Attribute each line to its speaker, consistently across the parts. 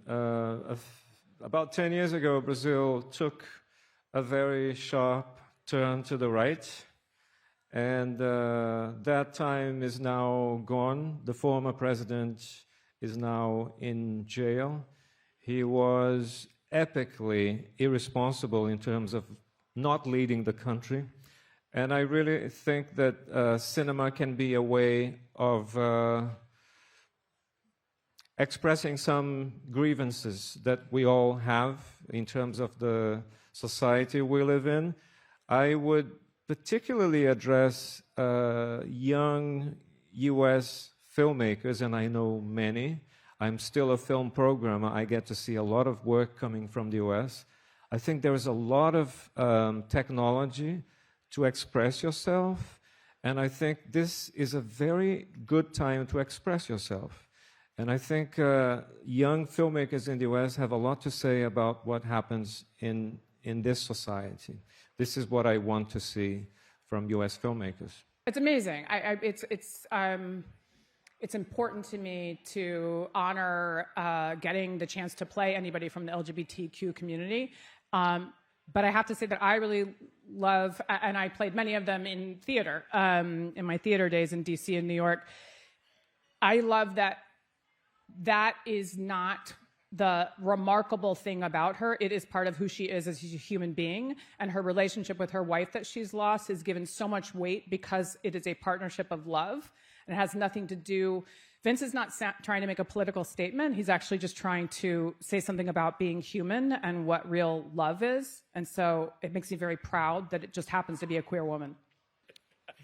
Speaker 1: about 10 years ago, Brazil took a very sharp turn to the right, and that time is now gone. The former president is now in jail. He was epically irresponsible in terms of not leading the country. And I really think that cinema can be a way of expressing some grievances that we all have in terms of the society we live in. I would particularly address young US filmmakers, and I know many. I'm still a film programmer. I get to see a lot of work coming from the US. I think there is a lot of technology to express yourself, and I think this is a very good time to express yourself. And I think young filmmakers in the US have a lot to say about what happens in this society. This is what I want to see from US filmmakers.
Speaker 2: It's amazing. It's important to me to honor getting the chance to play anybody from the LGBTQ community. But I have to say that I really love, and I played many of them in theater, in my theater days in DC and New York. I love that that is not the remarkable thing about her. It is part of who she is as a human being, and her relationship with her wife that she's lost is given so much weight because it is a partnership of love, and it has nothing to do. Vince is not trying to make a political statement. He's actually just trying to say something about being human and what real love is. And so it makes me very proud that it just happens to be a queer woman.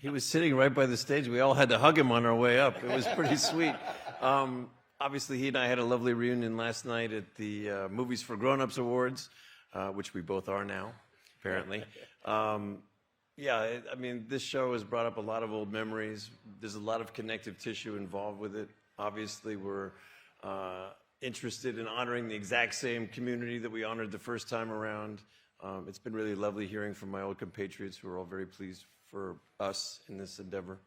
Speaker 3: He was sitting right by the stage. We all had to hug him on our way up. It was pretty sweet. Obviously, he and I had a lovely reunion last night at the Movies for Grown-Ups Awards, which we both are now, apparently. Yeah, I mean, this show has brought up a lot of old memories. There's a lot of connective tissue involved with it. Obviously, we're interested in honoring the exact same community that we honored the first time around. It's been really lovely hearing from my old compatriots who are all very pleased for us in this endeavor.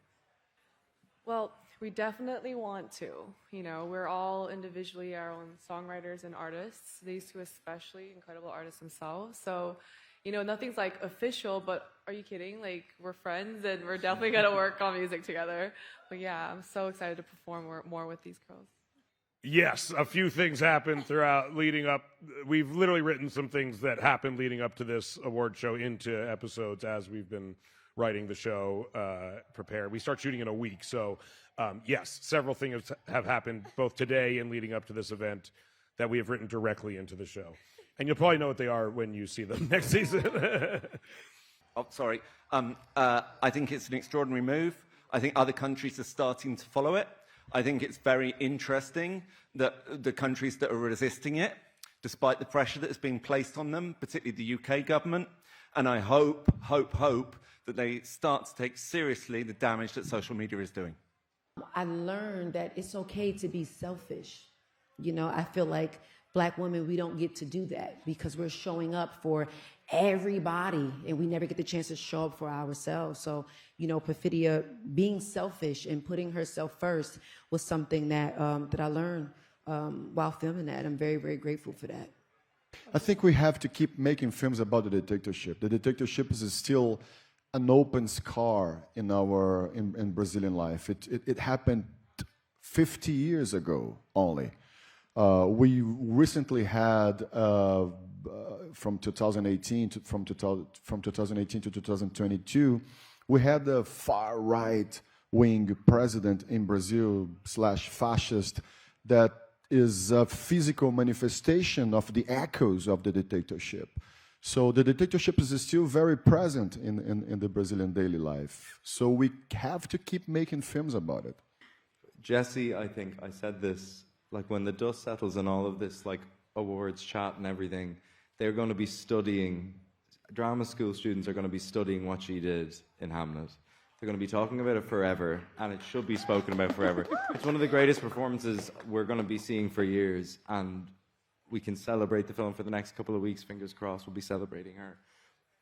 Speaker 4: Well, we definitely want to. You know, we're all individually our own songwriters and artists. These two especially, incredible artists themselves. So, you know, nothing's like official, but are you kidding? Like, we're friends and we're definitely gonna work on music together. But yeah, I'm so excited to perform more with these girls.
Speaker 5: Yes, a few things happened throughout leading up. We've literally written some things that happened leading up to this award show into episodes as we've been writing the show, prepared. We start shooting in a week, so yes, several things have happened both today and leading up to this event that we have written directly into the show. And you'll probably know what they are when you see them next season.
Speaker 6: Oh, sorry. I think it's an extraordinary move. I think other countries are starting to follow it. I think it's very interesting that the countries that are resisting it, despite the pressure that has been placed on them, particularly the UK government, and I hope that they start to take seriously the damage that social media is doing.
Speaker 7: I learned that it's okay to be selfish. You know, I feel like Black women, we don't get to do that because we're showing up for everybody and we never get the chance to show up for ourselves. So, you know, Perfidia being selfish and putting herself first was something that that I learned while filming that. I'm very, very grateful for that.
Speaker 8: I think we have to keep making films about the dictatorship. The dictatorship is still an open scar in our in Brazilian life. It happened 50 years ago only. We recently had from 2018 to 2022, we had the far right wing president in Brazil /fascist that is a physical manifestation of the echoes of the dictatorship. So the dictatorship is still very present in the Brazilian daily life. So we have to keep making films about it.
Speaker 9: Jesse, I think I said this, like when the dust settles and all of this like awards chat and everything, they're going to be studying, drama school students are going to be studying what she did in Hamnet. They're going to be talking about it forever, and it should be spoken about forever. It's one of the greatest performances we're going to be seeing for years, and we can celebrate the film for the next couple of weeks, fingers crossed, we'll be celebrating her.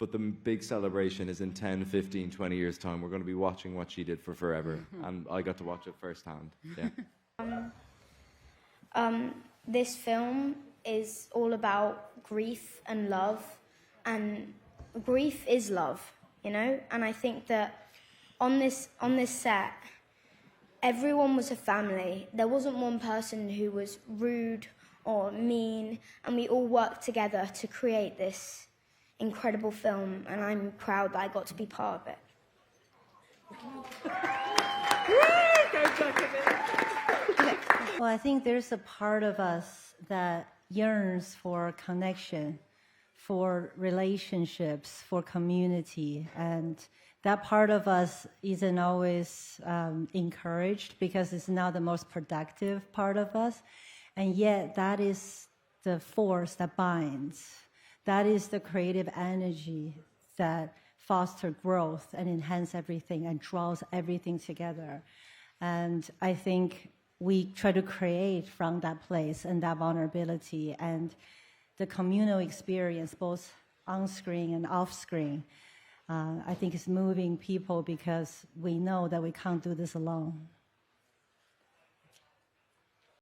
Speaker 9: But the big celebration is in 10, 15, 20 years' time. We're going to be watching what she did for forever, and I got to watch it firsthand. Yeah.
Speaker 10: this film is all about grief and love, and grief is love, you know? And I think that on this set, everyone was a family. There wasn't one person who was rude or mean, and we all worked together to create this incredible film, and I'm proud that I got to be part of it.
Speaker 11: Well, I think there's a part of us that yearns for connection, for relationships, for community, and that part of us isn't always encouraged because it's not the most productive part of us, and yet that is the force that binds. That is the creative energy that fosters growth and enhances everything and draws everything together. And I think we try to create from that place and that vulnerability and the communal experience, both on screen and off screen. I think it's moving people because we know that we can't do this alone.